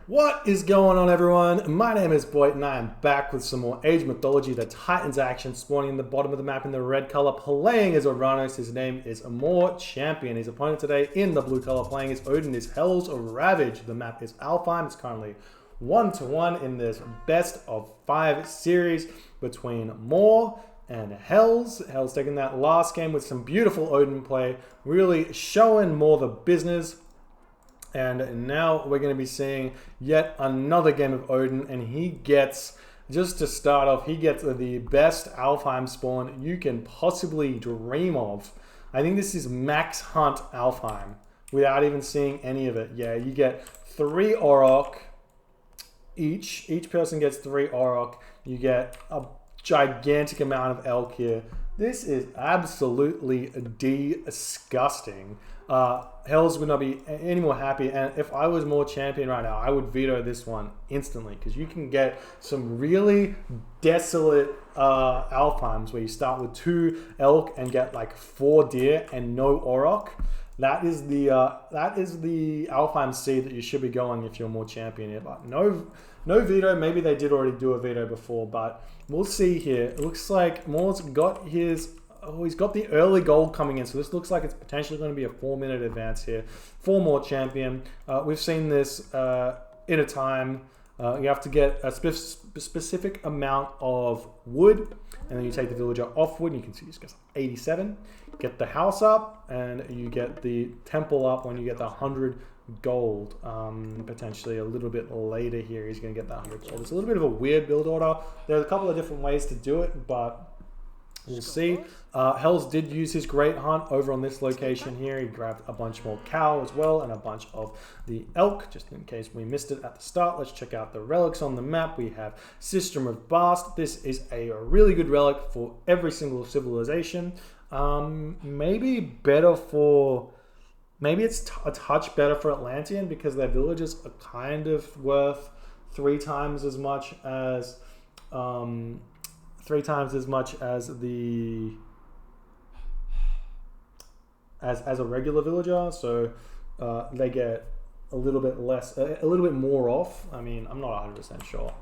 What is going on, everyone? My name is Boyd and I am back with some more Age Mythology. The Titans action spawning in the bottom of the map in the red color, playing as Oranos. His name is Amor Champion. His opponent today in the blue color playing as Odin is HellsRavage. The map is Alfheim. It's currently 1-1 in this best of 5 series between Mor and Hells. Hells taking that last game with some beautiful Odin play, really showing Mor the business. And now we're going to be seeing yet another game of Odin, and he gets, just to start off, he gets the best Alfheim spawn you can possibly dream of. I think this is max hunt Alfheim without even seeing any of it. Yeah, you get 3 Auroch each. Each person gets 3 Auroch. You get a gigantic amount of elk here. This is absolutely disgusting. Hells would not be any more happy, and if I was more champion right now, I would veto this one instantly, because you can get some really desolate Alfheims where you start with 2 elk and get like 4 deer and no Auroch. That is the Alfheim seed that you should be going if you're more champion here. But no veto. Maybe they did already do a veto before, but we'll see here. It looks like Mor's got his... Oh, he's got the early gold coming in, so this looks like it's potentially going to be a 4-minute advance here for More Champion. We've seen this in a time. You have to get a specific amount of wood, and then you take the villager off wood, and you can see he's got 87. Get the house up, and you get the temple up when you get the 100 gold. Potentially a little bit later here, he's going to get that 100 gold. It's a little bit of a weird build order. There's a couple of different ways to do it, but we'll see. Hells did use his great hunt over on this location here. He grabbed a bunch more cow as well and a bunch of the elk, just in case we missed it at the start. Let's check out the relics on the map. We have System of Bast. This is a really good relic for every single civilization. Maybe it's a touch better for Atlantean, because their villages are kind of worth 3 times as much as as a regular villager, so they get a little bit less, a little bit more off. I mean, I'm not 100% sure.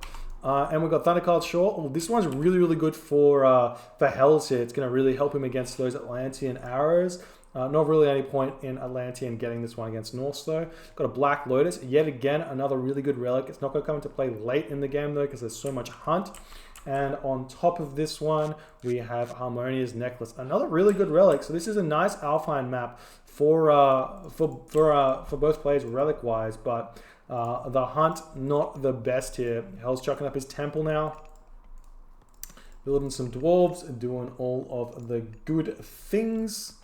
And we've got Thundercard Shore. Oh, this one's really good for Hells here. It's going to really help him against those Atlantean arrows. Not really any point in Atlantean getting this one against Norse though. Got a Black Lotus. Yet again, another really good relic. It's not going to come into play late in the game though, because there's so much hunt. And on top of this one, we have Harmonia's Necklace, another really good relic. So this is a nice Alfheim map for both players relic-wise, but the hunt not the best here. Hell's chucking up his temple now, building some dwarves, doing all of the good things.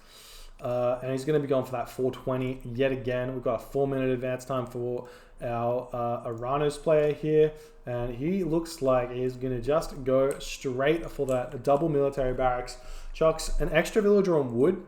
And he's going to be going for that 420 yet again. We've got a 4-minute advance time for our Oranos player here, and he looks like he's going to just go straight for that double military barracks. Chucks an extra villager on wood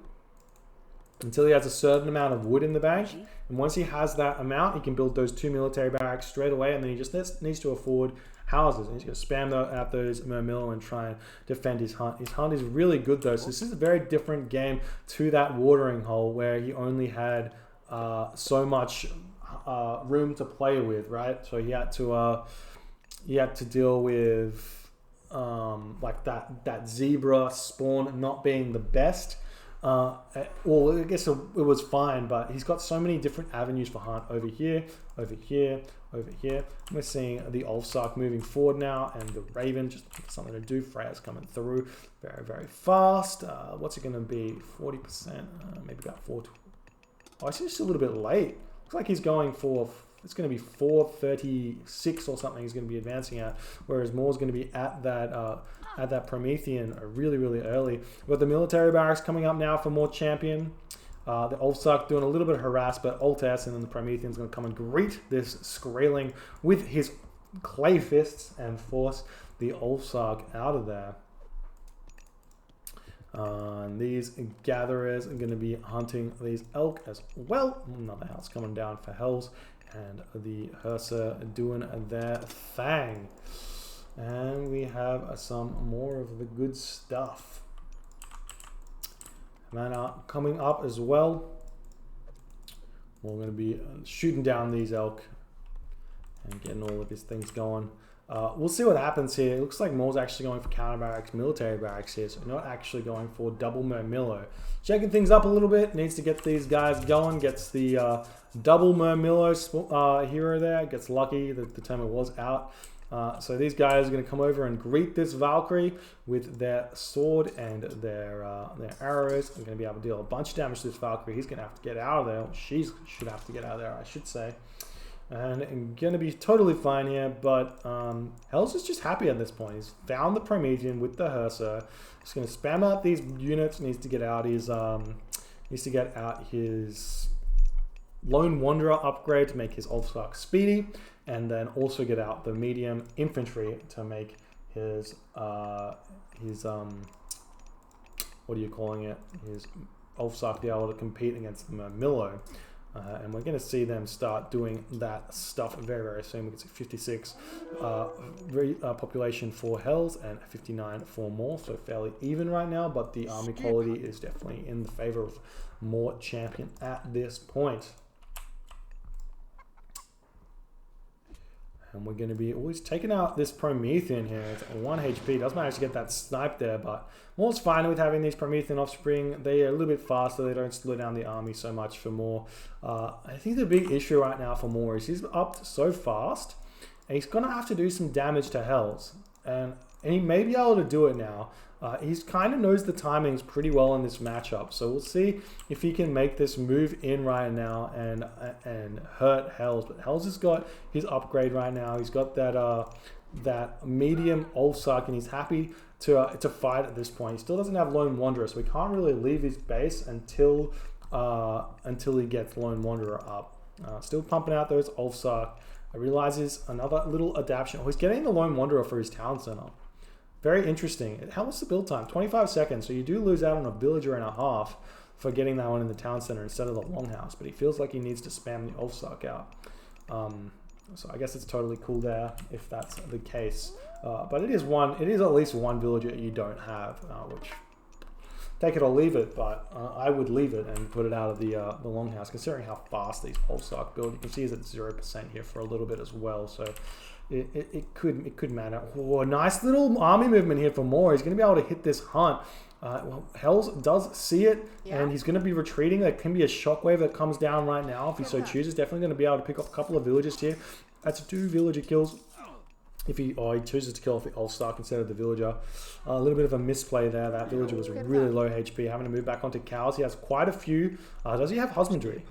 until he has a certain amount of wood in the bank, and once he has that amount, he can build those 2 military barracks straight away, and then he just needs to afford houses, and he's going to spam out those Mermillo and try and defend his hunt. His hunt is really good though, so this is a very different game to that watering hole where he only had so much room to play with, right? So he had to deal with like that zebra spawn not being the best. Well, I guess it was fine, but he's got so many different avenues for hunt over here, over here, over here. We're seeing the Ulfsark moving forward now, and the Raven just something to do. Freya's coming through very fast. What's it going to be? 40%, maybe about 4. Oh, it's just a little bit late. Looks like he's going for, it's going to be 436 or something he's going to be advancing at, whereas Mor's going to be at that Promethean really early. We've got the military barracks coming up now for More Champion. The Ulfsark doing a little bit of harass, but Alt-S, and then the Promethean's going to come and greet this Skraeling with his clay fists and force the Ulfsark out of there. And these gatherers are going to be hunting these elk as well. Another house coming down for Hells, and the Hersa doing their thing. And we have some more of the good stuff. Mana coming up as well. We're going to be shooting down these elk. and getting all of his things going. We'll see what happens here. It looks like Moore's actually going for counter barracks, military barracks here, so not actually going for double Murmillo. Checking things up a little bit, needs to get these guys going, gets the double Murmillo hero there, gets lucky that the timer was out. So these guys are going to come over and greet this Valkyrie with their sword and their arrows. I'm going to be able to deal a bunch of damage to this Valkyrie. He's going to have to get out of there. She should have to get out of there, I should say. And I'm going to be totally fine here, but Hells is just happy at this point. He's found the Promethean with the Hearser. He's going to spam out these units. Needs to get out his Lone Wanderer upgrade to make his Ulfsark speedy, and then also get out the medium infantry to make his what are you calling it? His Ulfsark be able to compete against the Murmillo. And we're going to see them start doing that stuff very, very soon. We can see 56 population for Hells and 59 for Moore. So fairly even right now, but the army quality is definitely in the favor of Moore champion at this point. And we're going to be always taking out this Promethean here. It's 1 HP. Does manage to get that snipe there, but Moore's fine with having these Promethean offspring. They are a little bit faster. They don't slow down the army so much for Moore. I think the big issue right now for Moore is he's up so fast, and he's going to have to do some damage to Hells. And he may be able to do it now. He's kind of knows the timings pretty well in this matchup, so we'll see if he can make this move in right now and hurt Hells. But Hells has got his upgrade right now. He's got that medium Ulfsark, and he's happy to fight at this point. He still doesn't have Lone Wanderer, so he can't really leave his base until he gets Lone Wanderer up. Still pumping out those Ulfsark. I realizes another little adaptation. Oh, he's getting the Lone Wanderer for his town center. Very interesting. How was the build time? 25 seconds. So you do lose out on a villager and a half for getting that one in the town center instead of the longhouse. But he feels like he needs to spam the Ulfsark out. So I guess it's totally cool there if that's the case. But it is at least one villager you don't have, which take it or leave it. But I would leave it and put it out of the longhouse, considering how fast these Ulfsark build. You can see he's at 0% here for a little bit as well. So. It could matter. Oh, nice little army movement here for Moore. He's going to be able to hit this hunt. Well, Hells does see it, and he's going to be retreating. There can be a shockwave that comes down right now if he so chooses. Definitely going to be able to pick up a couple of villagers here. That's 2 villager kills. If he chooses to kill off the Ulfsark instead of the villager. A little bit of a misplay there. That villager was really low HP. Having to move back onto cows. He has quite a few. Does he have husbandry?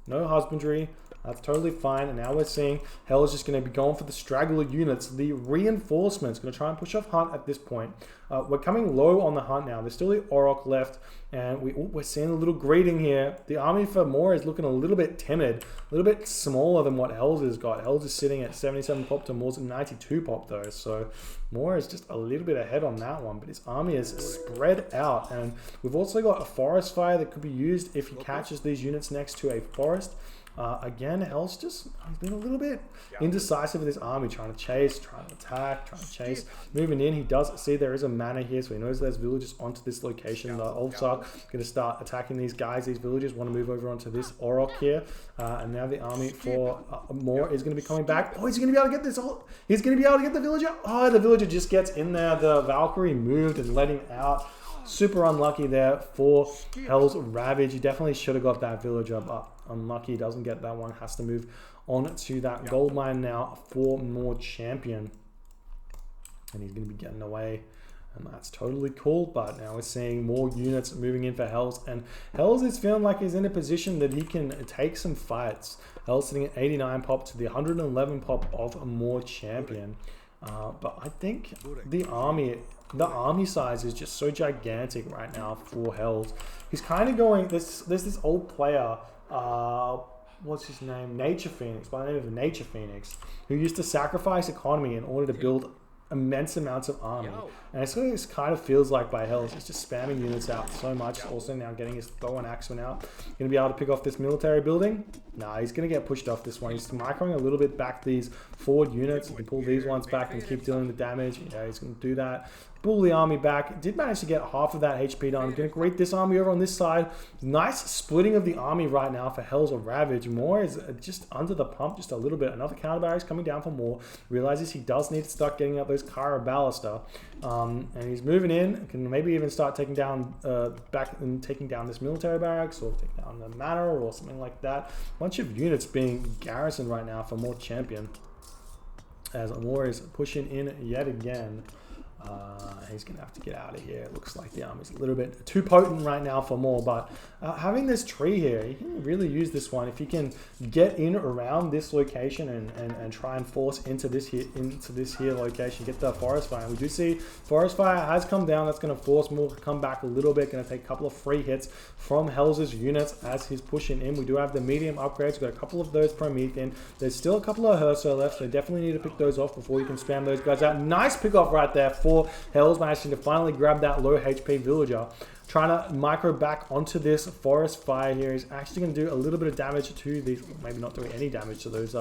No husbandry. That's totally fine. And now we're seeing Hell is just going to be going for the straggler units. The reinforcements going to try and push off Hunt at this point. We're coming low on the Hunt now. There's still the Orok left. And we're seeing a little greeting here. The army for Moore is looking a little bit timid. A little bit smaller than what Hells has got. Hells is sitting at 77 pop to Moore's at 92 pop though. So Moore is just a little bit ahead on that one. But his army is spread out. And we've also got a forest fire that could be used if he catches these units next to a forest. Again, Hell's he's been a little bit indecisive with his army, trying to chase, trying to attack, trying to chase. Moving in, he does see there is a manor here, so he knows there's villagers onto this location. The Ulfsark going to start attacking these guys. These villagers want to move over onto this Orok here. And now the army for Moore is going to be coming back. Oh, he's going to be able to get this. He's going to be able to get the villager. Oh, the villager just gets in there. The Valkyrie moved and let him out. Super unlucky there for HellsRavage. He definitely should have got that villager, but unlucky, doesn't get that one. Has to move on to that gold mine now for Moore champion. And he's going to be getting away. And that's totally cool. But now we're seeing more units moving in for Hells. And Hells is feeling like he's in a position that he can take some fights. Hells sitting at 89 pop to the 111 pop of a Moore champion. But I think the army size is just so gigantic right now for Hells. He's kind of going, there's this old player, what's his name? Nature Phoenix, by the name of Nature Phoenix, who used to sacrifice economy in order to build immense amounts of army. And it's what this kind of feels like by Hells. He's just spamming units out so much. Also now getting his bow and axeman out. Going to be able to pick off this military building? Nah, he's going to get pushed off this one. He's microing a little bit back these forward units. He can pull these ones back and keep dealing the damage. Yeah, he's going to do that. pull the army back. Did manage to get half of that HP done. Going to greet this army over on this side. Nice splitting of the army right now for HellsRavage. Moore is just under the pump just a little bit. Another counter barracks coming down for Moore. Realizes he does need to start getting out those Kara Ballista. And he's moving in. Can maybe even start taking down taking down this military barracks, or taking down the manor or something like that. Bunch of units being garrisoned right now for Moore Champion. As Moore is pushing in yet again. He's going to have to get out of here. It looks like the army's a little bit too potent right now for Moore, but having this tree here, you can really use this one. If you can get in around this location and try and force into this here location, get the forest fire. And we do see forest fire has come down. That's going to force Moore to come back a little bit. Going to take a couple of free hits from Hells' units as he's pushing in. We do have the medium upgrades. We've got a couple of those Promethean. There's still a couple of Herso left, so definitely need to pick those off before you can spam those guys out. Nice pick off right there for Hells, managing to finally grab that low HP villager. Trying to micro back onto this forest fire here. He's actually going to do a little bit of damage to these, maybe not doing any damage to those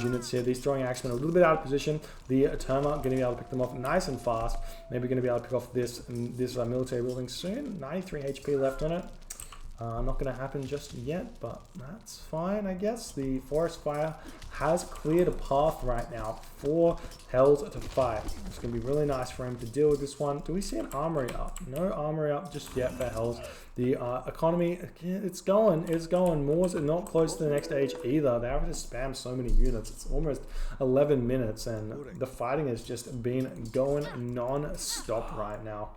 units here. These throwing axemen a little bit out of position. The Terma going to be able to pick them off nice and fast. Maybe going to be able to pick off this military building soon. 93 HP left on it. Not going to happen just yet, but that's fine, I guess. The forest fire has cleared a path right now for Hells to fight. It's going to be really nice for him to deal with this one. Do we see an armory up? No armory up just yet for Hells. The economy, it's going. Moore's not close to the next age either. They have to spam so many units. It's almost 11 minutes, and the fighting has just been going non-stop right now.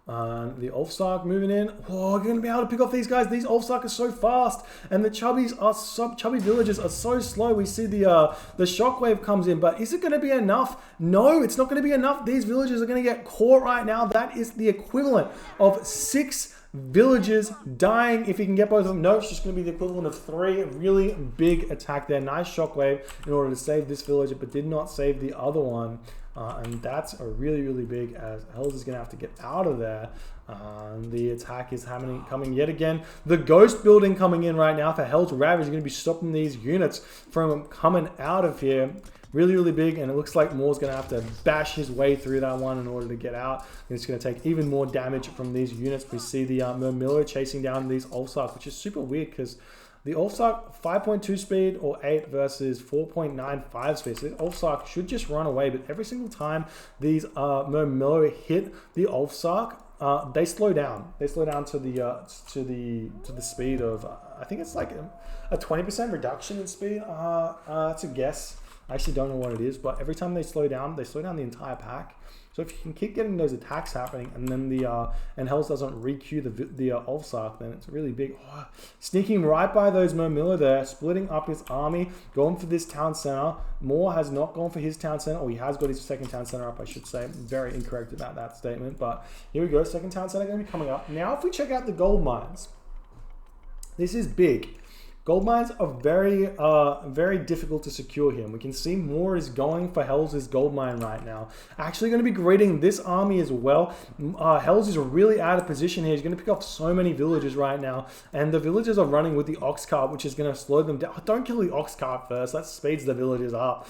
The Ulfsark moving in. Oh, we're going to be able to pick off these guys. These Ulfsark are so fast, and the chubby villagers are so slow. We see the shockwave comes in, but is it going to be enough? No, it's not going to be enough. These villagers are going to get caught right now. That is the equivalent of 6 villagers dying if he can get both of them. No, it's just going to be the equivalent of 3. Really big attack there. Nice shockwave in order to save this villager, but did not save the other one. And that's a really big, as Hells is going to have to get out of there. The attack is coming yet again. The ghost building coming in right now for HellsRavage is going to be stopping these units from coming out of here. Really big, and it looks like Moore's going to have to bash his way through that one in order to get out. And it's going to take even more damage from these units. We see the Murmillo chasing down these Ulfsark, which is super weird because the Ulfsark 5.2 speed or 8 versus 4.95 speed. So the Ulfsark should just run away, but every single time these Murmillo hit the Ulfsark, they slow down. They slow down to the speed of I think it's like a 20% reduction in speed. That's a guess. I actually don't know what it is, but every time they slow down the entire pack. So if you can keep getting those attacks happening, and then and Hells doesn't re-queue the Ulfsark, then it's really big. Oh, sneaking right by those Murmillo there, splitting up his army, going for this town center. Moore has not gone for his town center, or he has got his second town center up, I should say. Very incorrect about that statement, but here we go. Second town center going to be coming up. Now if we check out the gold mines, this is big. Gold mines are very difficult to secure here. And we can see Moore is going for Hells' gold mine right now. Actually going to be greeting this army as well. Hells is really out of position here. He's going to pick off so many villagers right now. And the villagers are running with the ox cart, which is going to slow them down. Don't kill the ox cart first. That speeds the villagers up.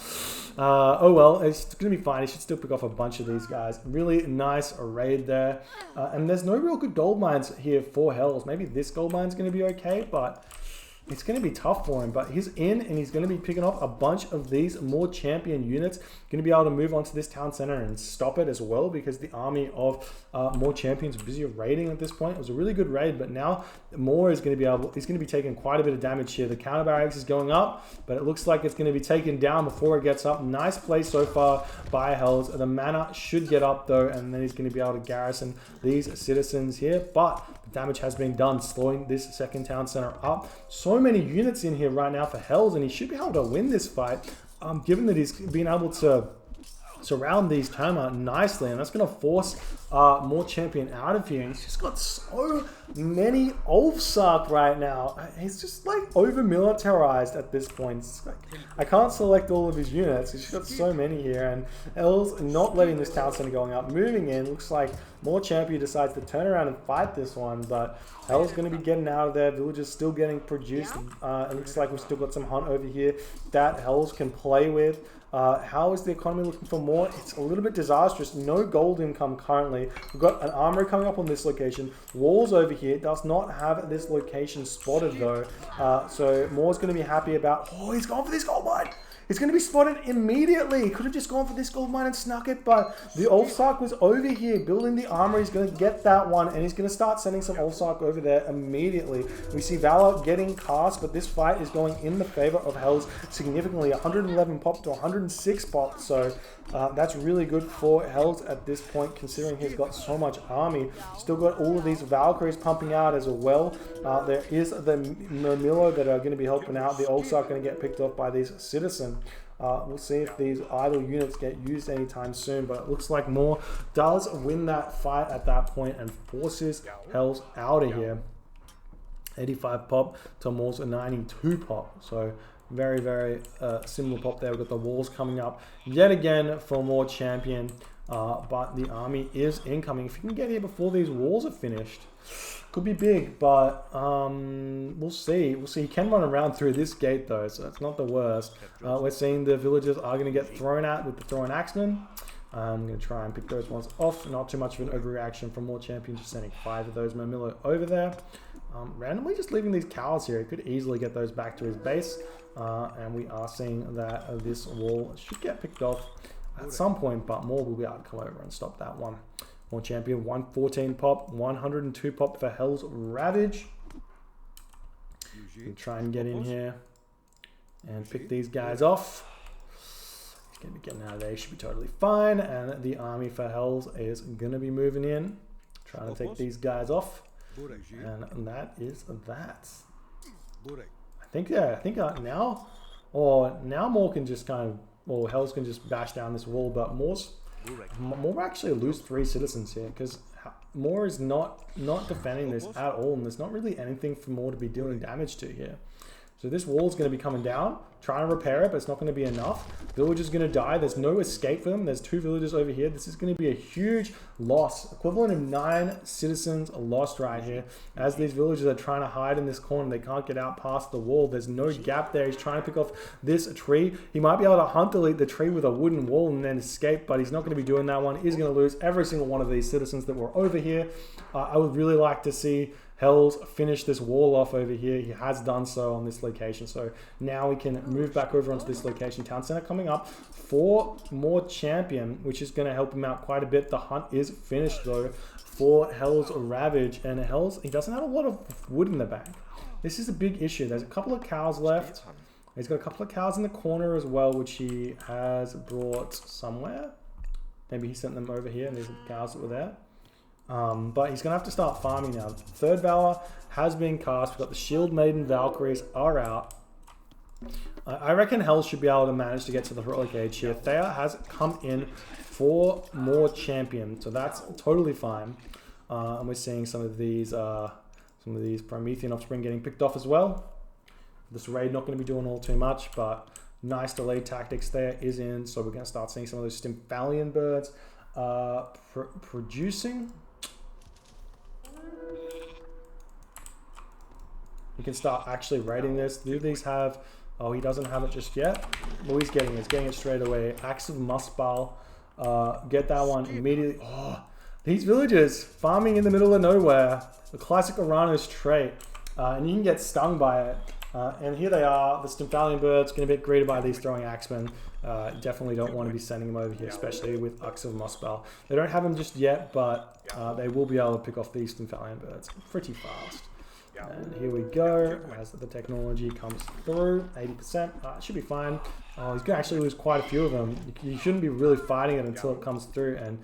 Oh well, it's going to be fine. He should still pick off a bunch of these guys. Really nice raid there. And there's no real good gold mines here for Hells. Maybe this gold mine's going to be okay, but it's going to be tough for him. But he's in, and he's going to be picking off a bunch of these more champion units. Going to be able to move on to this town center and stop it as well, because the army of more champions are busy raiding at this point. It was a really good raid, but now Moore is going to be he's going to be taking quite a bit of damage here. The counter barracks is going up, but it looks like it's going to be taken down before it gets up. Nice play so far by Hells. The manor should get up though, and then he's going to be able to garrison these citizens here, but the damage has been done, slowing this second town center up. So many units in here right now for Hells, and he should be able to win this fight, given that he's been able to surround these Terma nicely, and that's going to force more champion out of here. And he's just got so many Ulfsark right now. He's just like over militarized at this point. It's like, I can't select all of his units. He's got so many here, and Hell's not letting this town center going up. Moving in, looks like more champion decides to turn around and fight this one, but Hell's going to be getting out of there. Villagers still getting produced. It looks like we've still got some hunt over here that Hells can play with. How is the economy looking for more? It's a little bit disastrous. No gold income currently. We've got an armory coming up on this location. Walls over here. Does not have this location spotted though. So Moore's going to be happy about... Oh, he's gone for this gold mine. He's going to be spotted immediately. He could have just gone for this gold mine and snuck it, but the Ulfsark was over here building the armory. He's going to get that one, and he's going to start sending some Ulfsark over there immediately. We see Valor getting cast, but this fight is going in the favor of Hells significantly. 111 pop to 106 pop, so that's really good for Hells at this point, considering he's got so much army. Still got all of these Valkyries pumping out as well. There is the Murmillo that are going to be helping out. The Ulfsark going to get picked off by these citizens. We'll see if these idle units get used anytime soon, but it looks like Moore does win that fight at that point and forces Hells out of here. 85 pop to Moore's 92 pop. So very, very similar pop there. We've got the walls coming up yet again for more champion, but the army is incoming. If you can get here before these walls are finished, could be big, but we'll see. We'll see. He can run around through this gate though, so it's not the worst. We're seeing the villagers are going to get thrown at with the throwing axemen. I'm going to try and pick those ones off. Not too much of an overreaction from more champions. Just sending 5 of those Murmillo over there. Randomly just leaving these cows here. He could easily get those back to his base. And we are seeing that this wall should get picked off at some point, but more will be able to come over and stop that one. More champion, 114 pop, 102 pop for HellsRavage. We'll try and get in here and pick these guys off. He's going to be getting out of there. He should be totally fine. And the army for Hells is going to be moving in, trying to take these guys off. And that is that. I think now Moore can just kind of, or Hells can just bash down this wall, but Moore actually lose 3 citizens here because Moore is not defending this at all, and there's not really anything for Moore to be doing damage to here. So this wall is going to be coming down, trying to repair it, but it's not going to be enough. Villagers going to die. There's no escape for them. There's 2 villagers over here. This is going to be a huge loss, equivalent of 9 citizens lost right here. As these villagers are trying to hide in this corner, they can't get out past the wall. There's no gap there. He's trying to pick off this tree. He might be able to hunt delete the tree with a wooden wall and then escape, but he's not going to be doing that one. He's going to lose every single one of these citizens that were over here. I would really like to see Hells finish this wall off over here. He has done so on this location. So now we can move back over onto this location. Town center coming up for more champion, which is going to help him out quite a bit. The hunt is finished though for HellsRavage, and Hells, he doesn't have a lot of wood in the bag. This is a big issue. There's a couple of cows left. He's got a couple of cows in the corner as well, which he has brought somewhere. Maybe he sent them over here and these are the cows that were there. But he's going to have to start farming now. Third Valor has been cast. We've got the Shield Maiden Valkyries are out. I reckon Hells should be able to manage to get to the heroic age here. Thea has come in for more champion, so that's totally fine. And we're seeing some of these Promethean offspring getting picked off as well. This raid not going to be doing all too much, but nice delayed tactics there is in. So we're going to start seeing some of those Stymphalian birds producing. You can start actually raiding this. Do these have... Oh, he doesn't have it just yet. Well, he's getting it. He's getting it straight away. Axe of Muspel. Get that one immediately. Oh, these villagers farming in the middle of nowhere. The classic Oranos trait. And you can get stung by it. And here they are. The Stymphalian birds going to get greeted by these throwing axemen. Definitely don't want to be sending them over here, especially with Axe of Muspel. They don't have them just yet, but they will be able to pick off these Stymphalian birds pretty fast. And here we go, as the technology comes through, 80%, should be fine. Oh, he's going to actually lose quite a few of them. You shouldn't be really fighting it until it comes through, and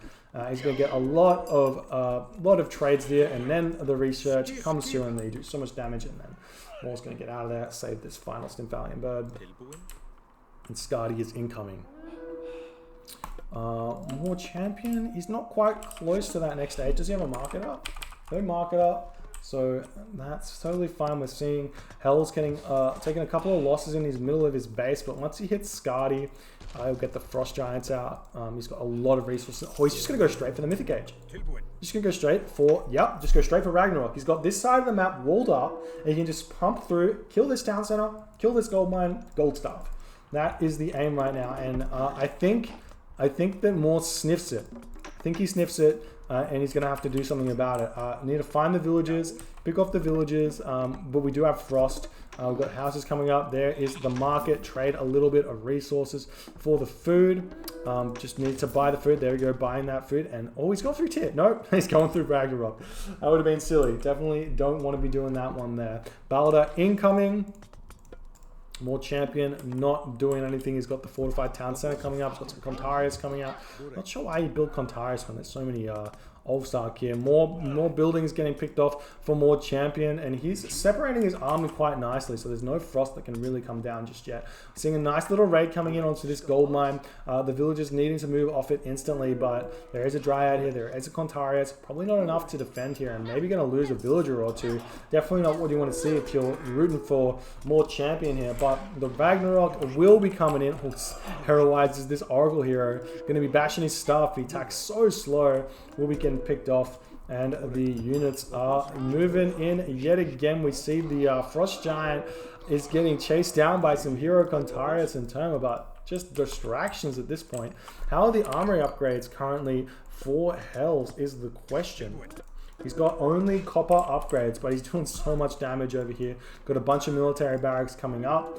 he's going to get a lot of trades there, and then the research comes through and they do so much damage, and then Moore's going to get out of there, save this final Stymphalian bird. And Skadi is incoming. More champion, he's not quite close to that next stage. Does he have a market up? No market up. So that's totally fine. We're seeing Hell's getting taking a couple of losses in his middle of his base, but once he hits Skadi, he'll get the Frost Giants out. He's got a lot of resources. Oh, he's just going to go straight for the Mythic Age. Just going to go straight for, yep, just go straight for Ragnarok. He's got this side of the map walled up, and he can just pump through, kill this town center, kill this gold mine, gold stuff. That is the aim right now, and I think that Moore sniffs it. I think he sniffs it. And he's going to have to do something about it. Need to find the villages, pick off the villages, but we do have Frost. We've got houses coming up. There is the market, trade a little bit of resources for the food. Just need to buy the food. There we go, buying that food. And oh, he's gone through tier. Nope, he's going through Ragnarok. That would have been silly. Definitely don't want to be doing that one there. Balder incoming. More champion, not doing anything. He's got the fortified town center coming up. He's got some Contarius coming out. Not sure why you build Contarius when there's so many Ulfsark here. More buildings getting picked off for more champion, and he's separating his army quite nicely, so there's no frost that can really come down just yet. Seeing a nice little raid coming in onto this gold mine. The villagers needing to move off it instantly, but there is a Dryad here, there is a Contarius. Probably not enough to defend here, and maybe going to lose a villager or two. Definitely not what you want to see if you're rooting for more champion here, but the Ragnarok will be coming in. Heroizes this Oracle hero. Going to be bashing his stuff. He attacks so slow. Will be getting picked off, and the units are moving in yet again. We see the Frost Giant is getting chased down by some hero Contarius and Terma, but just distractions at this point. How are the armory upgrades currently for Hells is the question. He's got only copper upgrades, but he's doing so much damage over here. Got a bunch of military barracks coming up.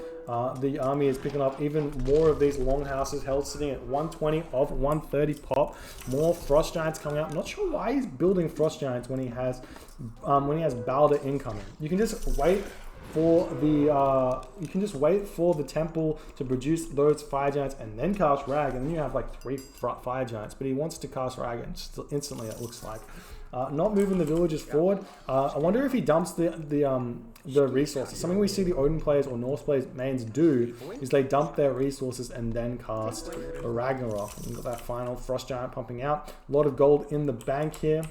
The army is picking up even more of these longhouses. Held sitting at 120 of 130 pop. More Frost Giants coming up. I'm not sure why he's building Frost Giants when he has Balder incoming. You can just wait for the temple to produce those fire giants and then cast Rag, and then you have like 3 fire giants. But he wants to cast Rag instantly, it looks like. Not moving the villagers forward. I wonder if he dumps the resources. Something we see the Odin players or Norse players mains do is they dump their resources and then cast a Ragnarok. We've got that final Frost Giant pumping out. A lot of gold in the bank here.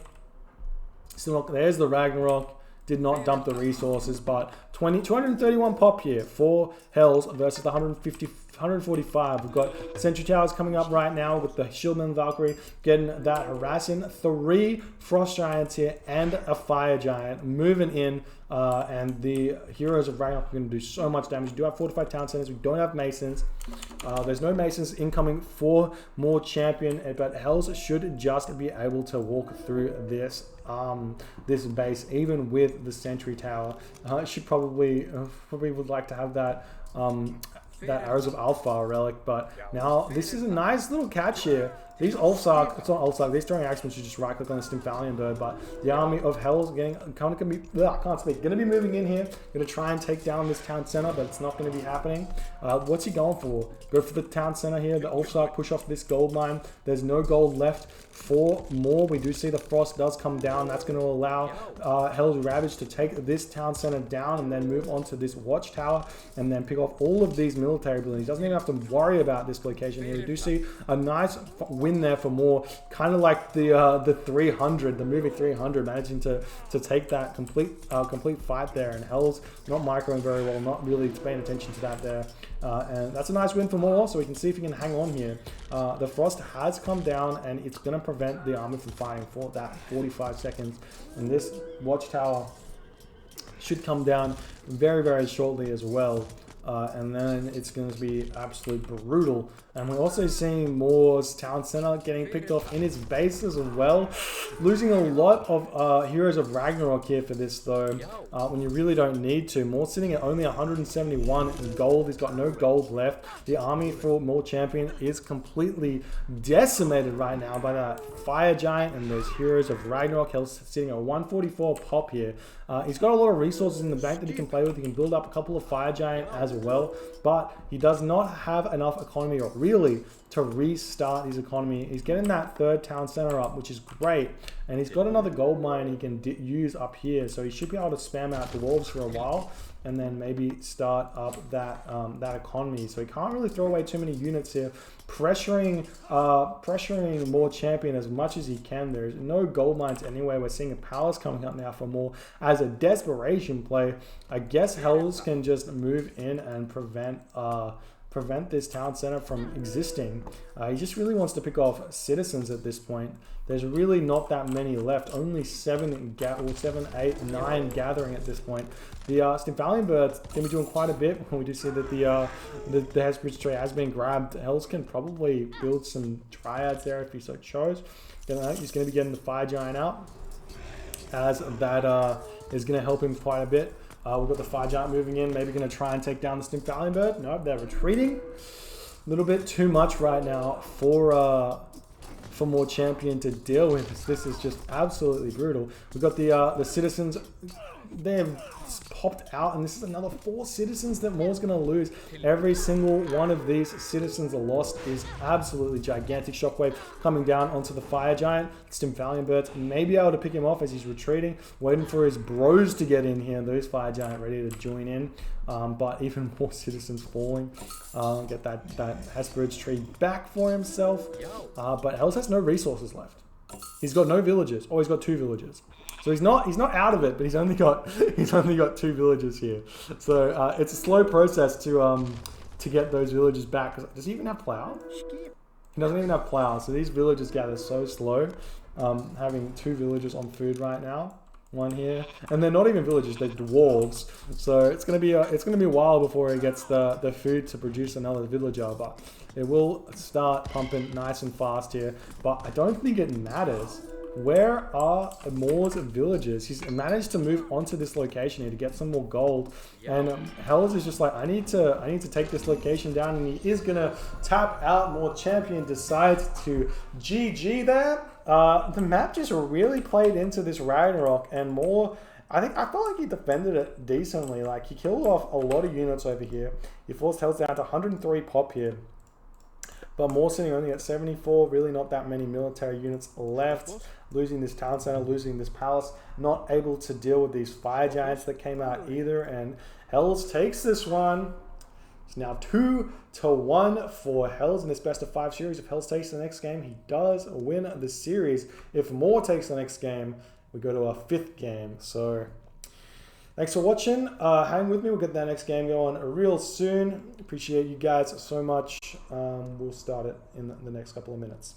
Still not, there's the Ragnarok. Did not dump the resources, but 231 pop here for Hells versus the 145. We've got Sentry Towers coming up right now with the Shieldman Valkyrie getting that harassing. 3 Frost Giants here and a Fire Giant moving in, and the Heroes of Ragnarok are going to do so much damage. We do have fortified town centers. We don't have Masons. There's no Masons incoming for more champion, but Hells should just be able to walk through this this base, even with the Sentry Tower. Should probably would like to have that that Arrows of Alpha relic, but now this is a nice little catch here. These Ulfsark, it's not Ulfsark, these throwing axemen should just right click on the Stymphalian bird, but the army of Hell's getting going to be moving in here, going to try and take down this town center, but it's not going to be happening. What's he going for? Go for the town center here. The Ulfsark push off this gold mine. There's no gold left for more. We do see the frost does come down. That's going to allow HellsRavage to take this town center down and then move on to this watchtower and then pick off all of these military buildings. He doesn't even have to worry about this location here. We do see a nice win there for more, kind of like the 300, the movie 300, managing to take that complete fight there, and Hell's not microing very well, not really paying attention to that there, and that's a nice win for more, so we can see if he can hang on here. The frost has come down, and it's going to prevent the army from fighting for that 45 seconds, and this watchtower should come down very, very shortly as well. And then it's going to be absolutely brutal. And we're also seeing Moore's town center getting picked off in his base as well. Losing a lot of Heroes of Ragnarok here for this though, when you really don't need to. Moore sitting at only 171 in gold. He's got no gold left. The army for Moore Champion is completely decimated right now by that Fire Giant and those Heroes of Ragnarok. He's sitting at 144 pop here. He's got a lot of resources in the bank that he can play with. He can build up a couple of Fire Giant as well, but he does not have enough economy really to restart his economy. He's getting that 3rd town center up, which is great, and he's got another gold mine he can use up here, so he should be able to spam out dwarves for a while. and then maybe start up that that economy. So he can't really throw away too many units here. Pressuring more champion as much as he can. There's no gold mines anyway. We're seeing a palace coming up now for more as a desperation play. I guess Hells can just move in and prevent this town center from existing. He just really wants to pick off citizens at this point. There's really not that many left. Only 7, 8, 9 gathering at this point. The Stymphalian Bird's going to be doing quite a bit. We do see that the Hellsbridge tree has been grabbed. Hells can probably build some triads there if he so chose. He's going to be getting the Fire Giant out, as that is going to help him quite a bit. We've got the Fire Giant moving in, maybe going to try and take down the Stymphalian Bird. No, they're retreating. A little bit too much right now for more champion to deal with. This is just absolutely brutal. We've got the citizens. They've popped out, and this is another 4 citizens that Moore's going to lose. Every single one of these citizens lost is absolutely gigantic. Shockwave coming down onto the Fire Giant. Stymphalian Birds may be able to pick him off as he's retreating, waiting for his bros to get in here. Those Fire Giant ready to join in, but even more citizens falling. Get that Hellsbridge tree back for himself, but Hells has no resources left. He's got no villagers. Oh, he's got 2 villagers. So he's not out of it, but he's only got 2 villagers here. So it's a slow process to get those villagers back. Does he even have plow? He doesn't even have plow. So these villagers gather so slow. Having 2 villagers on food right now. One here, and they're not even villagers; they're dwarves. So it's gonna be a while before he gets the food to produce another villager. But it will start pumping nice and fast here. But I don't think it matters. Where are Moore's villagers? He's managed to move onto this location here to get some more gold, and Hells is just like, I need to take this location down, and he is gonna tap out. More champion decides to GG there. The map just really played into this Ragnarok, and Moore, I felt like he defended it decently. Like, he killed off a lot of units over here. He forced Hells down to 103 pop here. But Moore sitting only at 74, really not that many military units left. Losing this town center, losing this palace, not able to deal with these Fire Giants that came out either. And Hells takes this one. It's now 2-1 for Hells in this best of 5 series. If Hells takes the next game, he does win the series. If Moore takes the next game, we go to our 5th game. So thanks for watching. Hang with me. We'll get that next game going real soon. Appreciate you guys so much. We'll start it in the next couple of minutes.